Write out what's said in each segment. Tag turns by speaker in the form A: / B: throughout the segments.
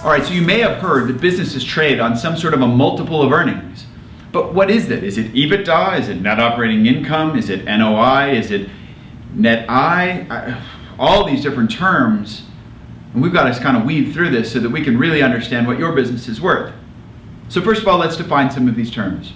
A: All right, so you may have heard that businesses trade on some sort of a multiple of earnings. But what is that? Is it EBITDA? Is it net operating income? Is it NOI? Is it net I? All these different terms. And we've got to kind of weave through this so that we can really understand what your business is worth. So first of all, let's define some of these terms.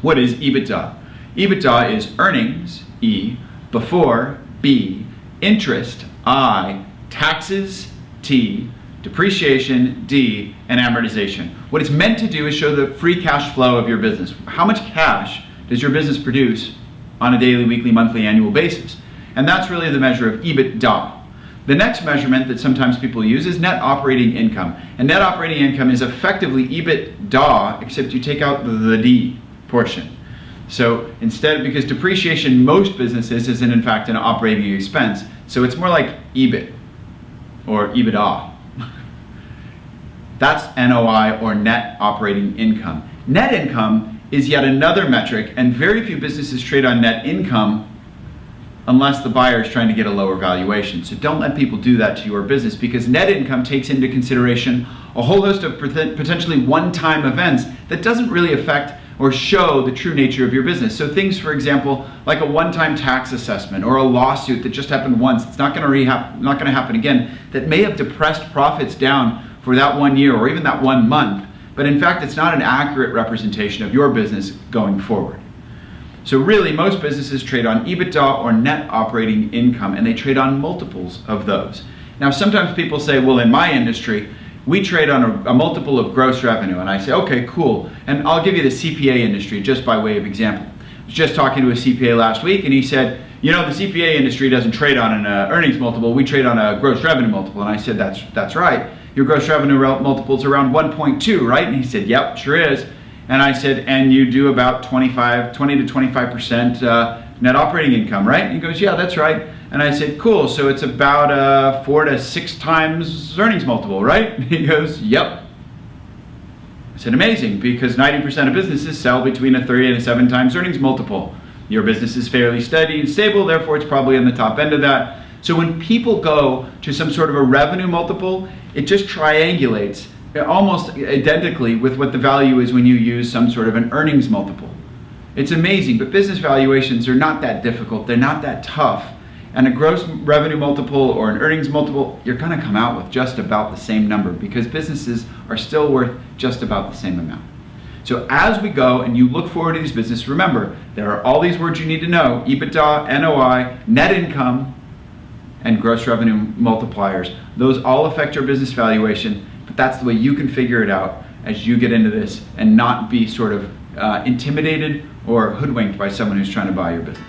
A: What is EBITDA? EBITDA is earnings, E, before, B, interest, I, taxes, T, depreciation, D, and amortization. What it's meant to do is show the free cash flow of your business. How much cash does your business produce on a daily, weekly, monthly, annual basis? And that's really the measure of EBITDA. The next measurement that sometimes people use is net operating income. And net operating income is effectively EBITDA, except you take out the D portion. So instead, because depreciation, most businesses is in fact an operating expense. So it's more like EBIT or EBITDA. That's NOI, or net operating income. Net income is yet another metric, and very few businesses trade on net income unless the buyer is trying to get a lower valuation. So don't let people do that to your business, because net income takes into consideration a whole host of potentially one-time events that doesn't really affect or show the true nature of your business. So things, for example, like a one-time tax assessment or a lawsuit that just happened once, it's not going to happen again, that may have depressed profits down for that 1 year or even that 1 month, but in fact it's not an accurate representation of your business going forward. So really, most businesses trade on EBITDA or net operating income, and they trade on multiples of those. Now sometimes people say, well, in my industry we trade on a multiple of gross revenue, and I say, okay, cool. And I'll give you the CPA industry just by way of example. I was just talking to a CPA last week, and he said, you know, the CPA industry doesn't trade on an earnings multiple, we trade on a gross revenue multiple. And I said, that's right. Your gross revenue multiple is around 1.2, right? And he said, yep, sure is. And I said, and you do about 20 to 25% net operating income, right? And he goes, yeah, that's right. And I said, cool, so it's about 4 to 6 times earnings multiple, right? And he goes, yep. I said, amazing, because 90% of businesses sell between a 3 and a 7 times earnings multiple. Your business is fairly steady and stable, therefore it's probably on the top end of that. So when people go to some sort of a revenue multiple, it just triangulates almost identically with what the value is when you use some sort of an earnings multiple. It's amazing, but business valuations are not that difficult, they're not that tough. And a gross revenue multiple or an earnings multiple, you're gonna come out with just about the same number, because businesses are still worth just about the same amount. So as we go and you look forward to these businesses, remember, there are all these words you need to know: EBITDA, NOI, net income, and gross revenue multipliers. Those all affect your business valuation, but that's the way you can figure it out as you get into this and not be sort of intimidated or hoodwinked by someone who's trying to buy your business.